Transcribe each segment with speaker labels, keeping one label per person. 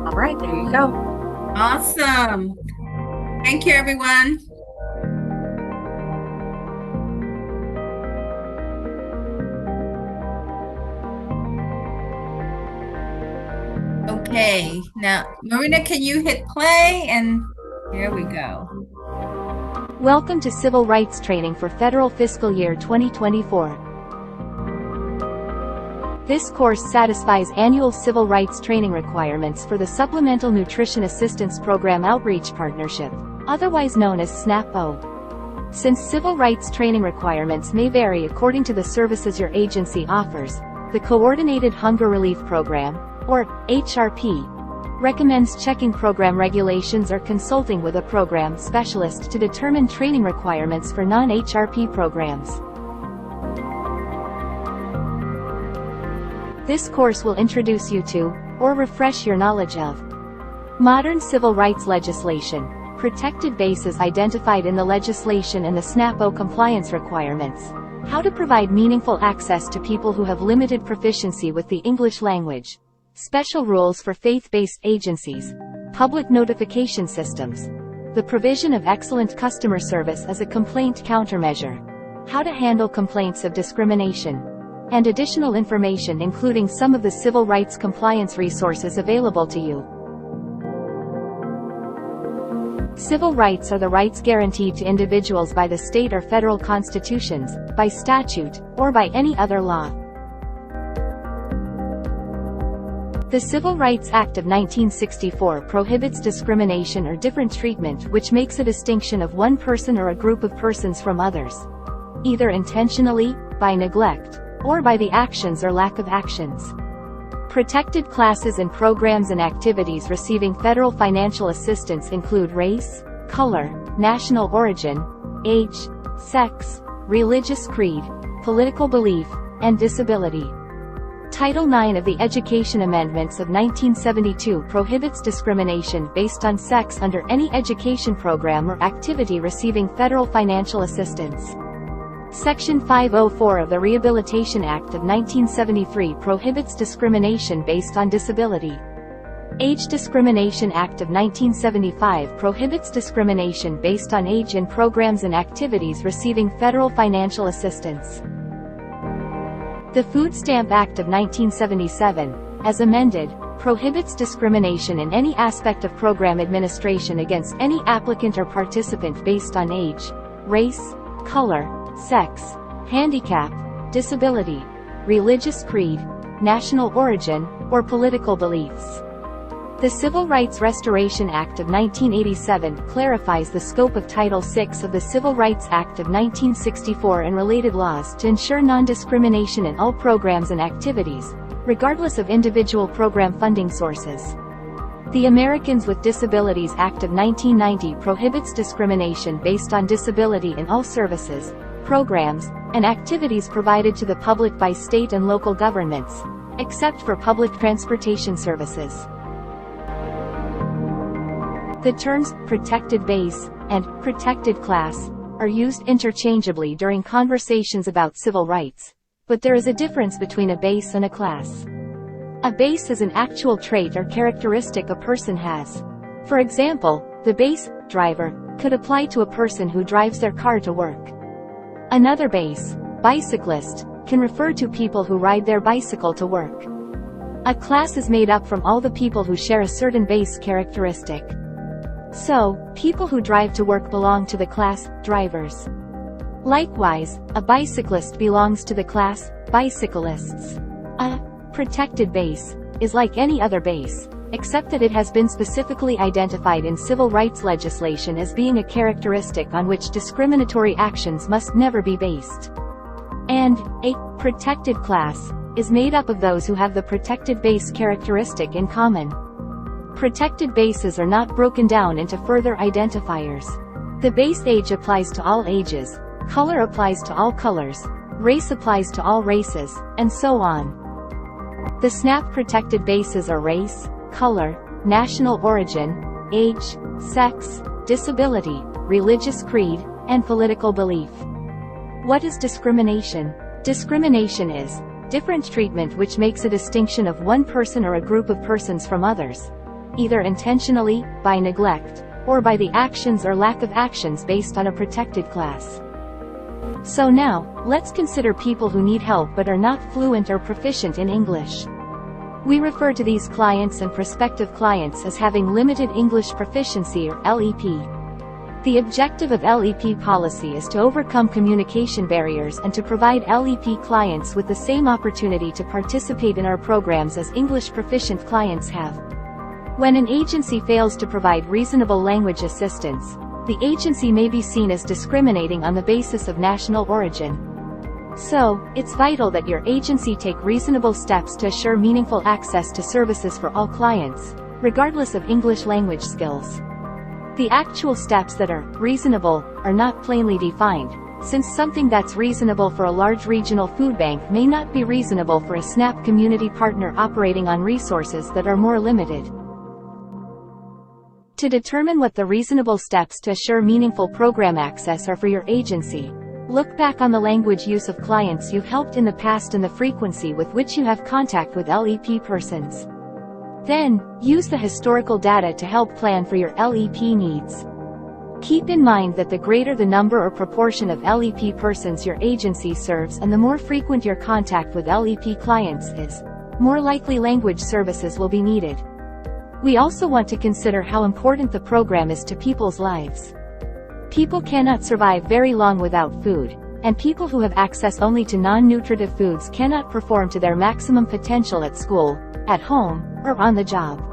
Speaker 1: All right, there you go.
Speaker 2: Awesome. Thank you, everyone. Okay, now, Marina, can you hit play? And here we go.
Speaker 3: Welcome to Civil Rights Training for Federal Fiscal Year 2024. This course satisfies annual civil rights training requirements for the Supplemental Nutrition Assistance Program Outreach Partnership, otherwise known as SNAP-O. Since civil rights training requirements may vary according to the services your agency offers, the Coordinated Hunger Relief Program, or HRP, recommends checking program regulations or consulting with a program specialist to determine training requirements for non-HRP programs. This course will introduce you to, or refresh your knowledge of, modern civil rights legislation, protected bases identified in the legislation and the SNAP-O compliance requirements, how to provide meaningful access to people who have limited proficiency with the English language, special rules for faith-based agencies, public notification systems, the provision of excellent customer service as a complaint countermeasure, how to handle complaints of discrimination, and additional information including some of the civil rights compliance resources available to you. Civil rights are the rights guaranteed to individuals by the state or federal constitutions, by statute, or by any other law. The Civil Rights Act of 1964 prohibits discrimination or different treatment which makes a distinction of one person or a group of persons from others, either intentionally, by neglect, or by the actions or lack of actions. Protected classes and programs and activities receiving federal financial assistance include race, color, national origin, age, sex, religious creed, political belief, and disability. Title IX of the Education Amendments of 1972 prohibits discrimination based on sex under any education program or activity receiving federal financial assistance. Section 504 of the Rehabilitation Act of 1973 prohibits discrimination based on disability. Age Discrimination Act of 1975 prohibits discrimination based on age in programs and activities receiving federal financial assistance. The Food Stamp Act of 1977, as amended, prohibits discrimination in any aspect of program administration against any applicant or participant based on age, race, color, sex, handicap, disability, religious creed, national origin, or political beliefs. The Civil Rights Restoration Act of 1987 clarifies the scope of Title VI of the Civil Rights Act of 1964 and related laws to ensure non-discrimination in all programs and activities, regardless of individual program funding sources. The Americans with Disabilities Act of 1990 prohibits discrimination based on disability in all services, programs, and activities provided to the public by state and local governments, except for public transportation services. The terms protected base and protected class are used interchangeably during conversations about civil rights, but there is a difference between a base and a class. A base is an actual trait or characteristic a person has. For example, the base driver could apply to a person who drives their car to work. Another base, bicyclist, can refer to people who ride their bicycle to work. A class is made up from all the people who share a certain base characteristic. So, people who drive to work belong to the class, drivers. Likewise, a bicyclist belongs to the class, bicyclists. A protected base is like any other base, except that it has been specifically identified in civil rights legislation as being a characteristic on which discriminatory actions must never be based. And a protected class is made up of those who have the protected base characteristic in common. Protected bases are not broken down into further identifiers. The base age applies to all ages, color applies to all colors, race applies to all races, and so on. The SNAP protected bases are race, color, national origin, age, sex, disability, religious creed, and political belief. What is discrimination? Discrimination is different treatment which makes a distinction of one person or a group of persons from others, either intentionally, by neglect, or by the actions or lack of actions based on a protected class. So now, let's consider people who need help but are not fluent or proficient in English. We refer to these clients and prospective clients as having limited English proficiency or LEP. The objective of LEP policy is to overcome communication barriers and to provide LEP clients with the same opportunity to participate in our programs as English proficient clients have. When an agency fails to provide reasonable language assistance, the agency may be seen as discriminating on the basis of national origin. So, it's vital that your agency take reasonable steps to assure meaningful access to services for all clients, regardless of English language skills. The actual steps that are reasonable are not plainly defined, since something that's reasonable for a large regional food bank may not be reasonable for a SNAP community partner operating on resources that are more limited. To determine what the reasonable steps to assure meaningful program access are for your agency, look back on the language use of clients you've helped in the past and the frequency with which you have contact with LEP persons. Then, use the historical data to help plan for your LEP needs. Keep in mind that the greater the number or proportion of LEP persons your agency serves and the more frequent your contact with LEP clients is, more likely language services will be needed. We also want to consider how important the program is to people's lives. People cannot survive very long without food, and people who have access only to non-nutritive foods cannot perform to their maximum potential at school, at home, or on the job.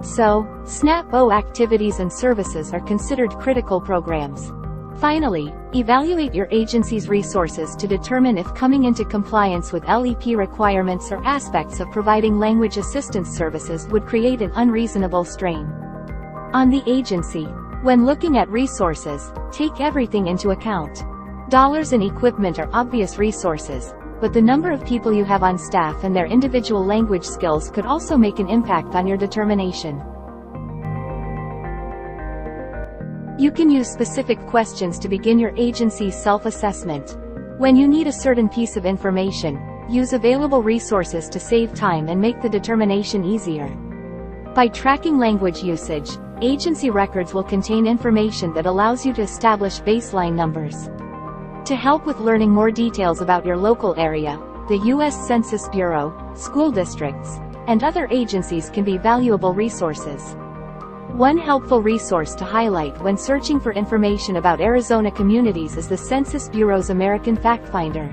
Speaker 3: So, SNAP-O activities and services are considered critical programs. Finally, evaluate your agency's resources to determine if coming into compliance with LEP requirements or aspects of providing language assistance services would create an unreasonable strain on the agency. When looking at resources, take everything into account. Dollars and equipment are obvious resources, but the number of people you have on staff and their individual language skills could also make an impact on your determination. You can use specific questions to begin your agency's self-assessment. When you need a certain piece of information, use available resources to save time and make the determination easier. By tracking language usage, agency records will contain information that allows you to establish baseline numbers. To help with learning more details about your local area, the U.S. Census Bureau, school districts, and other agencies can be valuable resources. One helpful resource to highlight when searching for information about Arizona communities is the Census Bureau's American Fact Finder.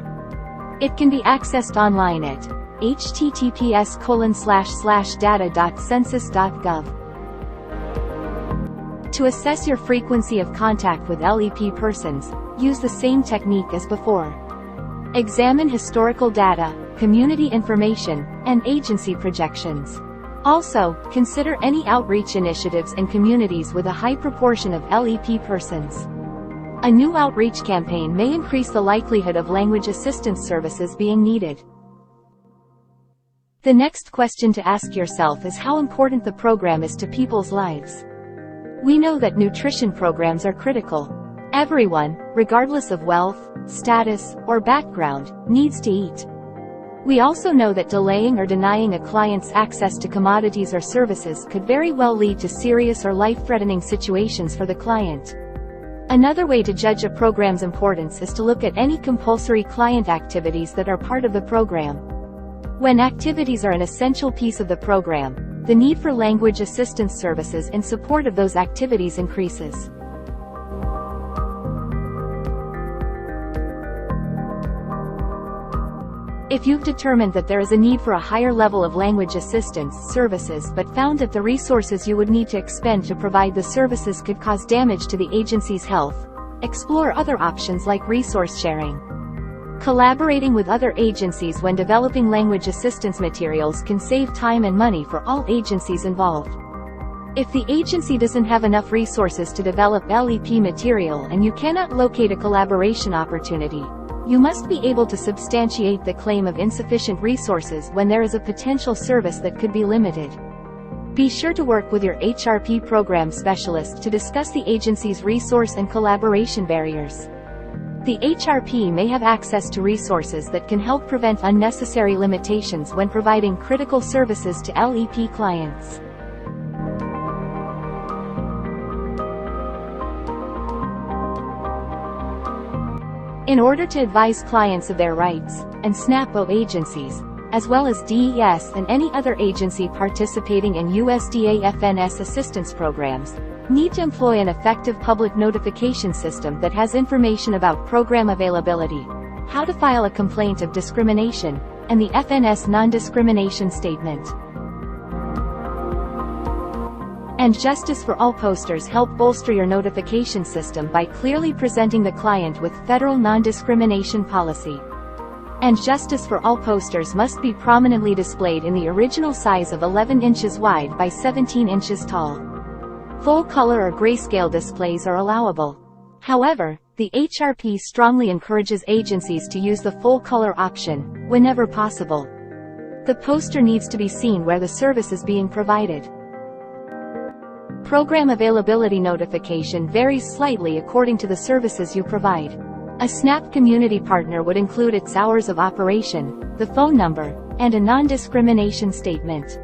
Speaker 3: It can be accessed online at https://data.census.gov. To assess your frequency of contact with LEP persons, use the same technique as before. Examine historical data, community information, and agency projections. Also, consider any outreach initiatives in communities with a high proportion of LEP persons. A new outreach campaign may increase the likelihood of language assistance services being needed. The next question to ask yourself is how important the program is to people's lives. We know that nutrition programs are critical. Everyone, regardless of wealth, status, or background, needs to eat. We also know that delaying or denying a client's access to commodities or services could very well lead to serious or life-threatening situations for the client. Another way to judge a program's importance is to look at any compulsory client activities that are part of the program. When activities are an essential piece of the program, the need for language assistance services in support of those activities increases. If you've determined that there is a need for a higher level of language assistance services but found that the resources you would need to expend to provide the services could cause damage to the agency's health, explore other options like resource sharing. Collaborating with other agencies when developing language assistance materials can save time and money for all agencies involved. If the agency doesn't have enough resources to develop LEP material and you cannot locate a collaboration opportunity, you must be able to substantiate the claim of insufficient resources when there is a potential service that could be limited. Be sure to work with your HRP program specialist to discuss the agency's resource and collaboration barriers. The HRP may have access to resources that can help prevent unnecessary limitations when providing critical services to LEP clients. In order to advise clients of their rights, and SNAP-O agencies, as well as DES and any other agency participating in USDA FNS assistance programs, need to employ an effective public notification system that has information about program availability, how to file a complaint of discrimination, and the FNS non-discrimination statement. And Justice for All posters help bolster your notification system by clearly presenting the client with federal non-discrimination policy. And Justice for All posters must be prominently displayed in the original size of 11 inches wide by 17 inches tall. Full color or grayscale displays are allowable. However, the HRP strongly encourages agencies to use the full color option, whenever possible. The poster needs to be seen where the service is being provided. Program availability notification varies slightly according to the services you provide. A SNAP community partner would include its hours of operation, the phone number, and a non-discrimination statement.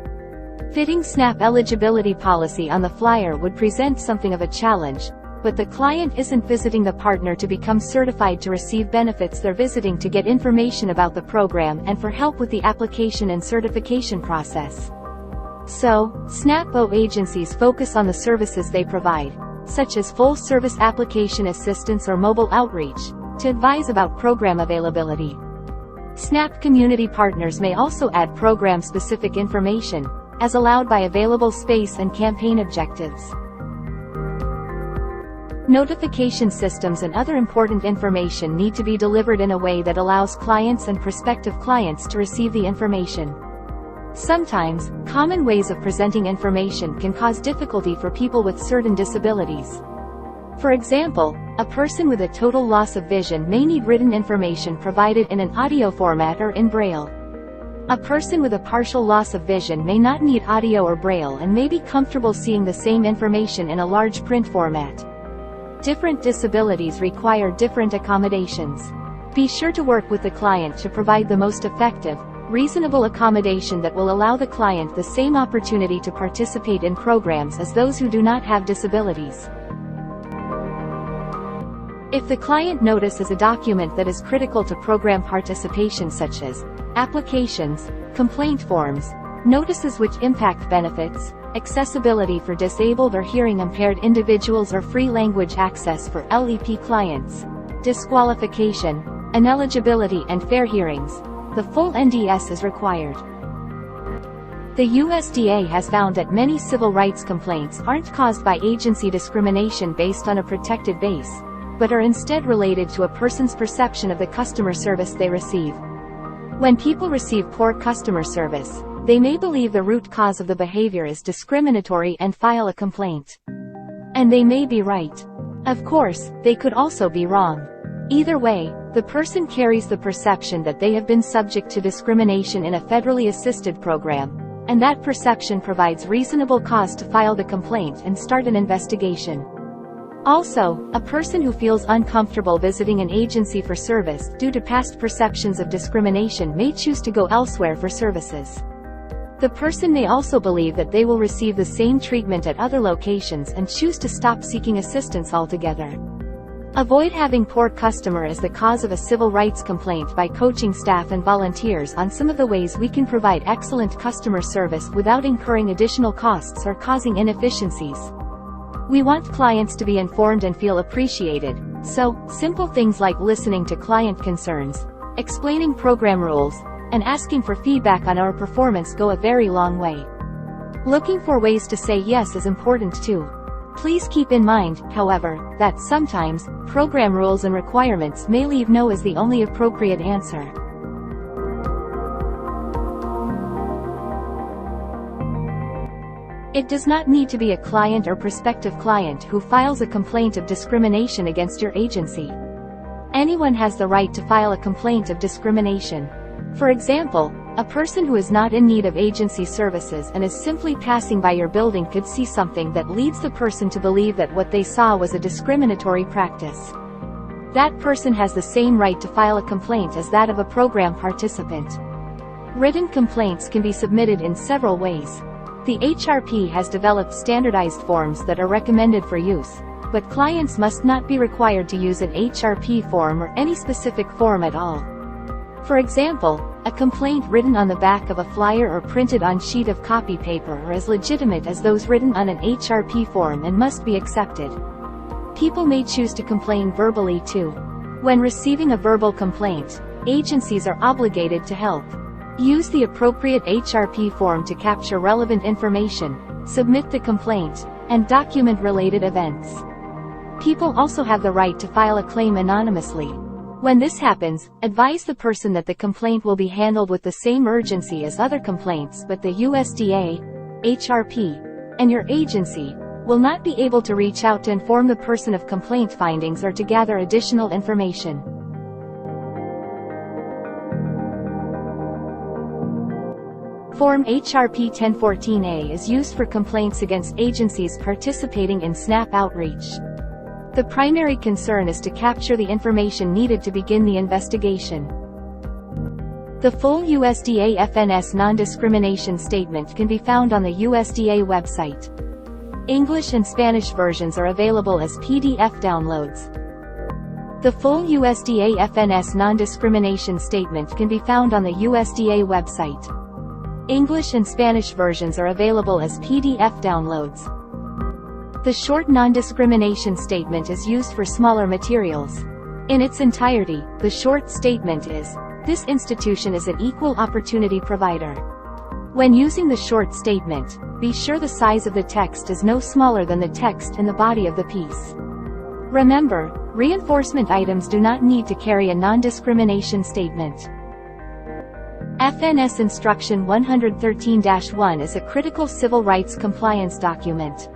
Speaker 3: Fitting SNAP eligibility policy on the flyer would present something of a challenge, but the client isn't visiting the partner to become certified to receive benefits, they're visiting to get information about the program and for help with the application and certification process. So, SNAP-O agencies focus on the services they provide, such as full-service application assistance or mobile outreach, to advise about program availability. SNAP community partners may also add program-specific information, as allowed by available space and campaign objectives. Notification systems and other important information need to be delivered in a way that allows clients and prospective clients to receive the information. Sometimes, common ways of presenting information can cause difficulty for people with certain disabilities. For example, a person with a total loss of vision may need written information provided in an audio format or in Braille. A person with a partial loss of vision may not need audio or Braille and may be comfortable seeing the same information in a large print format. Different disabilities require different accommodations. Be sure to work with the client to provide the most effective, reasonable accommodation that will allow the client the same opportunity to participate in programs as those who do not have disabilities. If the client notices a document that is critical to program participation, such as applications, complaint forms, notices which impact benefits, accessibility for disabled or hearing impaired individuals or free language access for LEP clients, disqualification, ineligibility and fair hearings, the full NDS is required. The USDA has found that many civil rights complaints aren't caused by agency discrimination based on a protected base, but are instead related to a person's perception of the customer service they receive. When people receive poor customer service, they may believe the root cause of the behavior is discriminatory and file a complaint. And they may be right. Of course, they could also be wrong. Either way, the person carries the perception that they have been subject to discrimination in a federally assisted program, and that perception provides reasonable cause to file the complaint and start an investigation. Also, a person who feels uncomfortable visiting an agency for service due to past perceptions of discrimination may choose to go elsewhere for services. The person may also believe that they will receive the same treatment at other locations and choose to stop seeking assistance altogether. Avoid having poor customer as the cause of a civil rights complaint by coaching staff and volunteers on some of the ways we can provide excellent customer service without incurring additional costs or causing inefficiencies. We want clients to be informed and feel appreciated, so, simple things like listening to client concerns, explaining program rules, and asking for feedback on our performance go a very long way. Looking for ways to say yes is important too. Please keep in mind, however, that sometimes, program rules and requirements may leave no as the only appropriate answer. It does not need to be a client or prospective client who files a complaint of discrimination against your agency. Anyone has the right to file a complaint of discrimination. For example, a person who is not in need of agency services and is simply passing by your building could see something that leads the person to believe that what they saw was a discriminatory practice. That person has the same right to file a complaint as that of a program participant. Written complaints can be submitted in several ways. The HRP has developed standardized forms that are recommended for use, but clients must not be required to use an HRP form or any specific form at all. For example, a complaint written on the back of a flyer or printed on sheet of copy paper are as legitimate as those written on an HRP form and must be accepted. People may choose to complain verbally too. When receiving a verbal complaint, agencies are obligated to help. Use the appropriate HRP form to capture relevant information, submit the complaint, and document related events. People also have the right to file a claim anonymously. When this happens, advise the person that the complaint will be handled with the same urgency as other complaints, but the USDA, HRP, and your agency will not be able to reach out to inform the person of complaint findings or to gather additional information. Form HRP 1014A is used for complaints against agencies participating in SNAP outreach. The primary concern is to capture the information needed to begin the investigation. The full USDA FNS non-discrimination statement can be found on the USDA website. English and Spanish versions are available as PDF downloads. The full USDA FNS non-discrimination statement can be found on the USDA website. English and Spanish versions are available as PDF downloads. The short non-discrimination statement is used for smaller materials. In its entirety, the short statement is, "This institution is an equal opportunity provider." When using the short statement, be sure the size of the text is no smaller than the text in the body of the piece. Remember, reinforcement items do not need to carry a non-discrimination statement. FNS Instruction 113-1 is a critical civil rights compliance document.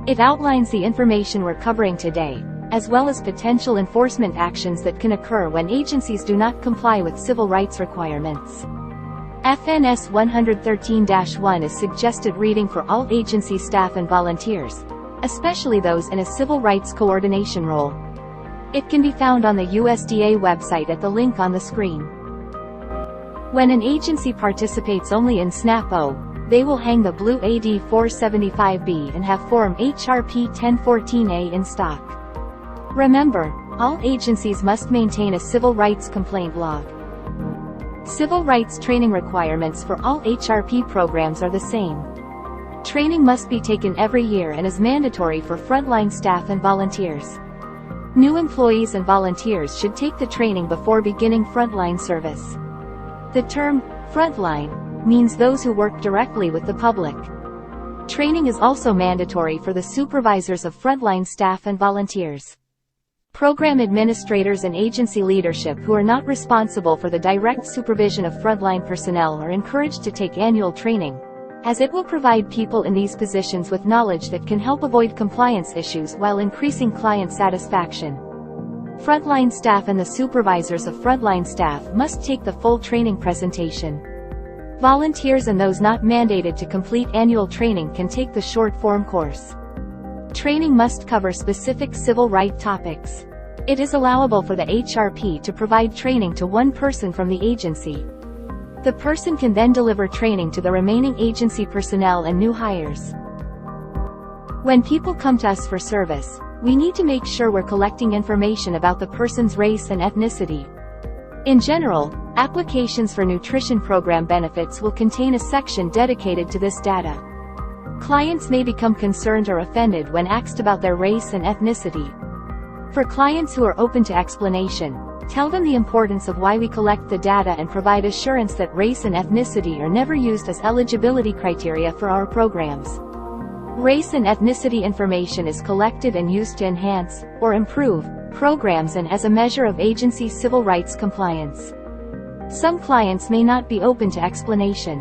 Speaker 3: It outlines the information we're covering today, as well as potential enforcement actions that can occur when agencies do not comply with civil rights requirements. FNS 113-1 is suggested reading for all agency staff and volunteers, especially those in a civil rights coordination role. It can be found on the USDA website at the link on the screen. When an agency participates only in SNAP-O, they will hang the blue AD 475B and have Form HRP 1014A in stock. Remember, all agencies must maintain a civil rights complaint log. Civil rights training requirements for all HRP programs are the same. Training must be taken every year and is mandatory for frontline staff and volunteers. New employees and volunteers should take the training before beginning frontline service. The term, frontline, means those who work directly with the public. Training is also mandatory for the supervisors of frontline staff and volunteers. Program administrators and agency leadership who are not responsible for the direct supervision of frontline personnel are encouraged to take annual training, as it will provide people in these positions with knowledge that can help avoid compliance issues while increasing client satisfaction. Frontline staff and the supervisors of frontline staff must take the full training presentation. Volunteers and those not mandated to complete annual training can take the short form course. Training must cover specific civil rights topics. It is allowable for the HRP to provide training to one person from the agency. The person can then deliver training to the remaining agency personnel and new hires. When people come to us for service, we need to make sure we're collecting information about the person's race and ethnicity. In general, applications for nutrition program benefits will contain a section dedicated to this data. Clients may become concerned or offended when asked about their race and ethnicity. For clients who are open to explanation, tell them the importance of why we collect the data and provide assurance that race and ethnicity are never used as eligibility criteria for our programs. Race and ethnicity information is collected and used to enhance, or improve, programs and as a measure of agency civil rights compliance. Some clients may not be open to explanation.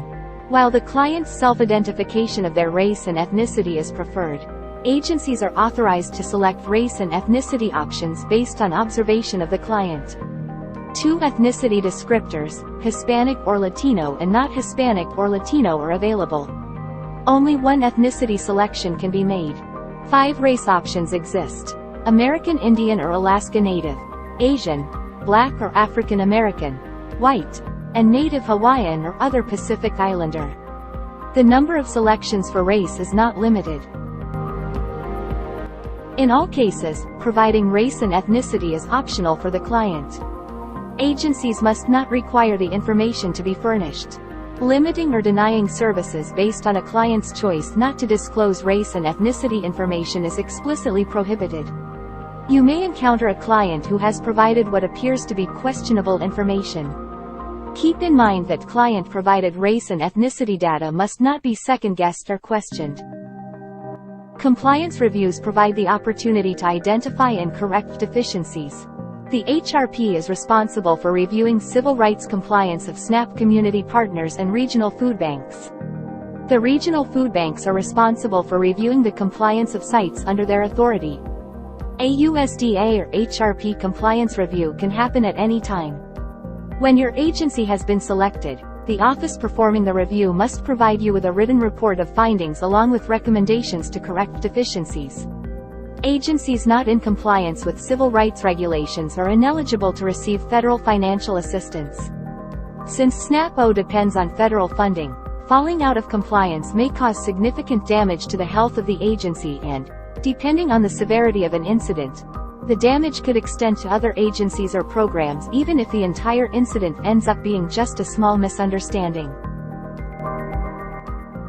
Speaker 3: While the client's self-identification of their race and ethnicity is preferred, agencies are authorized to select race and ethnicity options based on observation of the client. 2 ethnicity descriptors, Hispanic or Latino and not Hispanic or Latino, are available. Only 1 ethnicity selection can be made. 5 race options exist: American Indian or Alaska Native, Asian, Black or African American, White, and Native Hawaiian or other Pacific Islander. The number of selections for race is not limited. In all cases, providing race and ethnicity is optional for the client. Agencies must not require the information to be furnished. Limiting or denying services based on a client's choice not to disclose race and ethnicity information is explicitly prohibited. You may encounter a client who has provided what appears to be questionable information. Keep in mind that client-provided race and ethnicity data must not be second-guessed or questioned. Compliance reviews provide the opportunity to identify and correct deficiencies. The HRP is responsible for reviewing civil rights compliance of SNAP community partners and regional food banks. The regional food banks are responsible for reviewing the compliance of sites under their authority. A USDA or HRP compliance review can happen at any time. When your agency has been selected, the office performing the review must provide you with a written report of findings along with recommendations to correct deficiencies. Agencies not in compliance with civil rights regulations are ineligible to receive federal financial assistance. Since SNAP-O depends on federal funding, falling out of compliance may cause significant damage to the health of the agency and, depending on the severity of an incident, the damage could extend to other agencies or programs even if the entire incident ends up being just a small misunderstanding.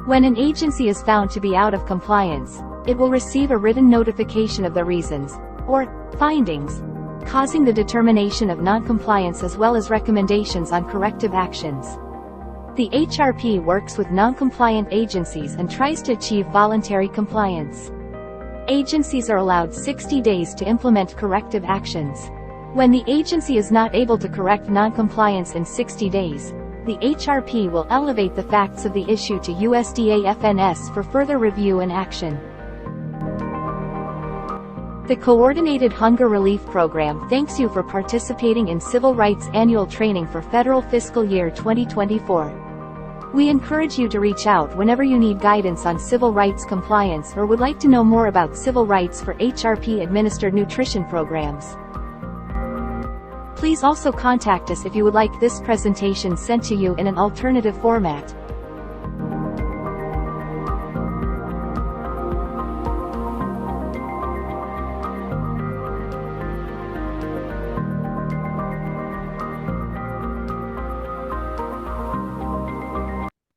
Speaker 3: When an agency is found to be out of compliance, it will receive a written notification of the reasons, or findings, causing the determination of non-compliance as well as recommendations on corrective actions. The HRP works with non-compliant agencies and tries to achieve voluntary compliance. Agencies are allowed 60 days to implement corrective actions. When the agency is not able to correct non-compliance in 60 days, the HRP will elevate the facts of the issue to USDA FNS for further review and action. The Coordinated Hunger Relief Program thanks you for participating in Civil Rights Annual Training for Federal Fiscal Year 2024. We encourage you to reach out whenever you need guidance on civil rights compliance or would like to know more about civil rights for HRP-administered nutrition programs. Please also contact us if you would like this presentation sent to you in an alternative format.